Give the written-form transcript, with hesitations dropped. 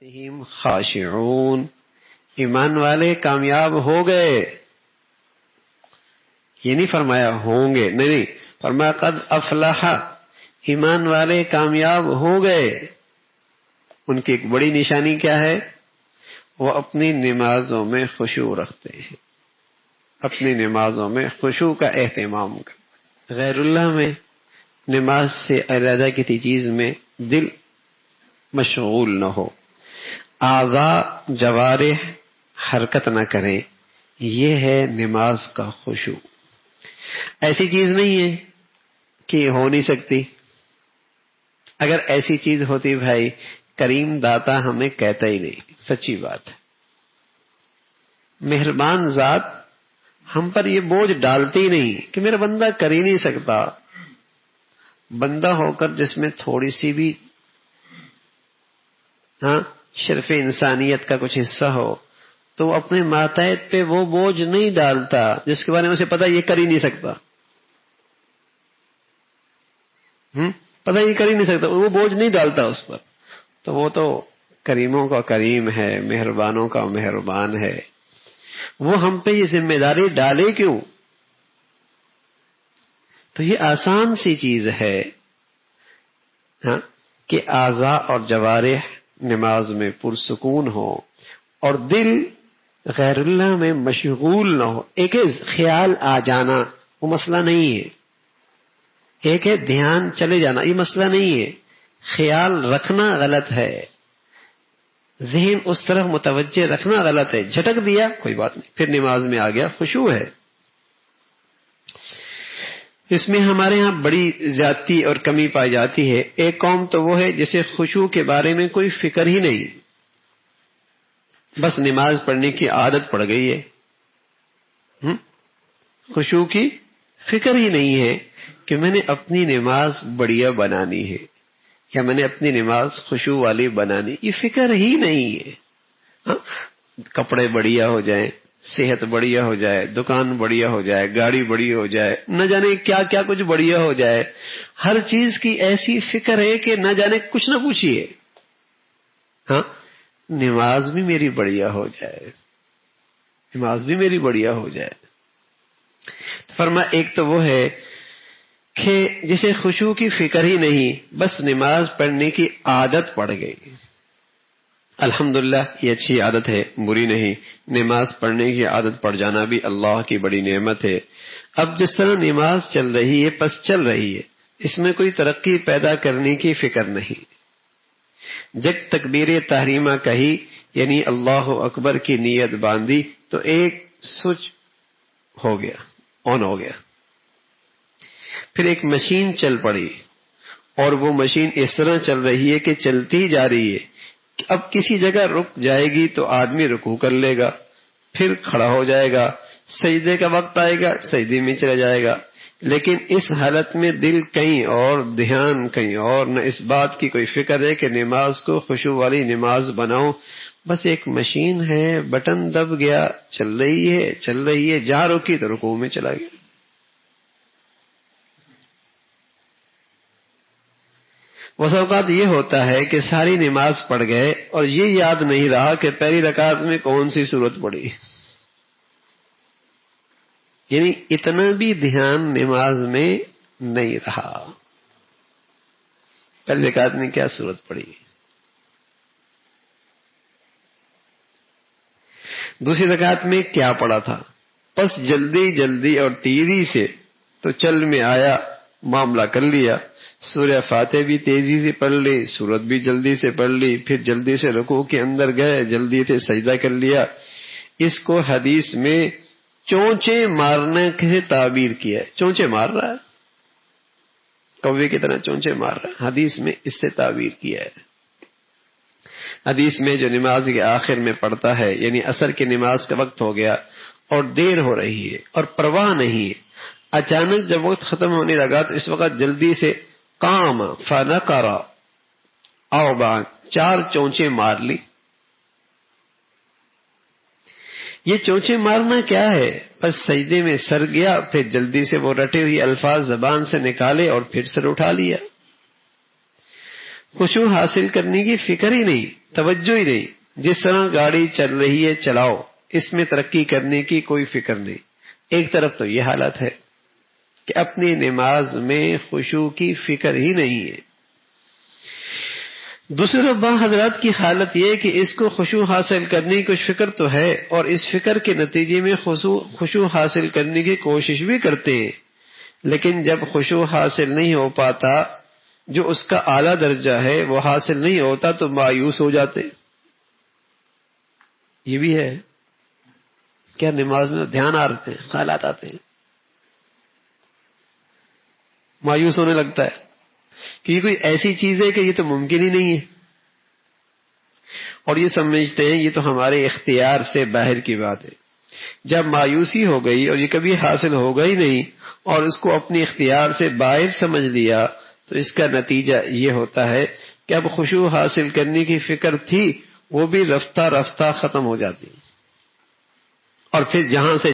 صلاتہم خاشعون، ایمان والے کامیاب ہو گئے. یہ نہیں فرمایا ہوں گے، نہیں فرمایا قد افلح، ایمان والے کامیاب ہو گئے. ان کی ایک بڑی نشانی کیا ہے؟ وہ اپنی نمازوں میں خشوع رکھتے ہیں، اپنی نمازوں میں خشوع کا اہتمام کرتے. غیر اللہ میں نماز سے علیحدہ کسی چیز میں دل مشغول نہ ہو، اعضاء جوارح حرکت نہ کریں، یہ ہے نماز کا خشوع. ایسی چیز نہیں ہے کہ ہو نہیں سکتی. اگر ایسی چیز ہوتی بھائی کریم داتا ہمیں کہتا ہی نہیں. سچی بات ہے، مہربان ذات ہم پر یہ بوجھ ڈالتی ہی نہیں کہ میرا بندہ کر ہی نہیں سکتا. بندہ ہو کر جس میں تھوڑی سی بھی شرف انسانیت کا کچھ حصہ ہو تو وہ اپنے ماتحت پہ وہ بوجھ نہیں ڈالتا جس کے بارے میں اسے پتا یہ کر ہی نہیں سکتا. پتا یہ کر ہی نہیں سکتا، وہ بوجھ نہیں ڈالتا اس پر. تو وہ تو کریموں کا کریم ہے، مہربانوں کا مہربان ہے. وہ ہم پہ یہ ذمہ داری ڈالے کیوں؟ تو یہ آسان سی چیز ہے کہ اعضاء اور جوارح نماز میں پرسکون ہو اور دل غیر اللہ میں مشغول نہ ہو. ایک ہے خیال آ جانا، وہ مسئلہ نہیں ہے. ایک ہے دھیان چلے جانا، یہ مسئلہ نہیں ہے. خیال رکھنا غلط ہے، ذہن اس طرف متوجہ رکھنا غلط ہے. جھٹک دیا کوئی بات نہیں، پھر نماز میں آ گیا، خشوع ہے. اس میں ہمارے ہاں بڑی زیادتی اور کمی پائی جاتی ہے. ایک قوم تو وہ ہے جسے خشوع کے بارے میں کوئی فکر ہی نہیں، بس نماز پڑھنے کی عادت پڑ گئی ہے. خشوع کی فکر ہی نہیں ہے کہ میں نے اپنی نماز بڑھیا بنانی ہے یا میں نے اپنی نماز خشوع والی بنانی، یہ فکر ہی نہیں ہے. کپڑے بڑھیا ہو جائیں، صحت بڑھیا ہو جائے، دکان بڑھیا ہو جائے، گاڑی بڑی ہو جائے، نہ جانے کیا کیا کچھ بڑھیا ہو جائے. ہر چیز کی ایسی فکر ہے کہ نہ جانے کچھ نہ پوچھیے. نماز بھی میری بڑھیا ہو جائے، نماز بھی میری بڑھیا ہو جائے. فرمایا ایک تو وہ ہے کہ جسے خشوع کی فکر ہی نہیں، بس نماز پڑھنے کی عادت پڑ گئی. الحمدللہ یہ اچھی عادت ہے، بری نہیں. نماز پڑھنے کی عادت پڑ جانا بھی اللہ کی بڑی نعمت ہے. اب جس طرح نماز چل رہی ہے پس چل رہی ہے، اس میں کوئی ترقی پیدا کرنے کی فکر نہیں. جب تکبیر تحریمہ کہی یعنی اللہ اکبر کی نیت باندھی تو ایک سوئچ ہو گیا، آن ہو گیا. پھر ایک مشین چل پڑی اور وہ مشین اس طرح چل رہی ہے کہ چلتی جا رہی ہے. اب کسی جگہ رک جائے گی تو آدمی رکوع کر لے گا، پھر کھڑا ہو جائے گا، سجدے کا وقت آئے گا سجدے میں چلا جائے گا. لیکن اس حالت میں دل کہیں اور، دھیان کہیں اور، نہ اس بات کی کوئی فکر ہے کہ نماز کو خشوع والی نماز بناؤں. بس ایک مشین ہے، بٹن دب گیا، چل رہی ہے، جہاں رکی تو رکوع میں چلا گیا. بس اوقات یہ ہوتا ہے کہ ساری نماز پڑھ گئے اور یہ یاد نہیں رہا کہ پہلی رکعت میں کون سی سورت پڑھی. یعنی اتنا بھی دھیان نماز میں نہیں رہا، پہلی رکعت میں کیا سورت پڑھی، دوسری رکعت میں کیا پڑھا تھا. بس جلدی اور تیزی سے تو چل میں آیا، معاملہ کر لیا. سورہ فاتحہ بھی تیزی سے پڑھ لی، سورت بھی جلدی سے پڑھ لی، پھر جلدی سے رکوع کے اندر گئے، جلدی سے سجدہ کر لیا. اس کو حدیث میں چونچے مارنے سے تعبیر کیا ہے. چونچے مار رہا ہے، کوے کی طرح چونچے مار رہا ہے، حدیث میں اس سے تعبیر کیا ہے. حدیث میں جو نماز کے آخر میں پڑھتا ہے یعنی عصر کی نماز کا وقت ہو گیا اور دیر ہو رہی ہے اور پرواہ نہیں ہے، اچانک جب وقت ختم ہونے لگا تو اس وقت جلدی سے قام فنقر اربعا، 4 چونچے مار لی. یہ چونچے مارنا کیا ہے؟ بس سجدے میں سر گیا، پھر جلدی سے وہ رٹے ہوئے الفاظ زبان سے نکالے اور پھر سر اٹھا لیا. خشوع حاصل کرنے کی فکر ہی نہیں، توجہ ہی نہیں. جس طرح گاڑی چل رہی ہے چلاؤ، اس میں ترقی کرنے کی کوئی فکر نہیں. ایک طرف تو یہ حالت ہے کہ اپنی نماز میں خشوع کی فکر ہی نہیں ہے. دوسری طرف حضرات کی حالت یہ کہ اس کو خشوع حاصل کرنے کی کچھ فکر تو ہے، اور اس فکر کے نتیجے میں خشوع حاصل کرنے کی کوشش بھی کرتے ہیں، لیکن جب خشوع حاصل نہیں ہو پاتا، جو اس کا اعلیٰ درجہ ہے وہ حاصل نہیں ہوتا، تو مایوس ہو جاتے. یہ بھی ہے کیا نماز میں دھیان آتے ہیں، خیالات آتے ہیں، مایوس ہونے لگتا ہے کہ یہ کوئی ایسی چیز ہے کہ یہ تو ممکن ہی نہیں ہے، اور یہ سمجھتے ہیں یہ تو ہمارے اختیار سے باہر کی بات ہے. جب مایوسی ہو گئی اور یہ کبھی حاصل ہوگا ہی نہیں اور اس کو اپنے اختیار سے باہر سمجھ لیا، تو اس کا نتیجہ یہ ہوتا ہے کہ اب خشوع حاصل کرنے کی فکر تھی وہ بھی رفتہ رفتہ ختم ہو جاتی، اور پھر جہاں سے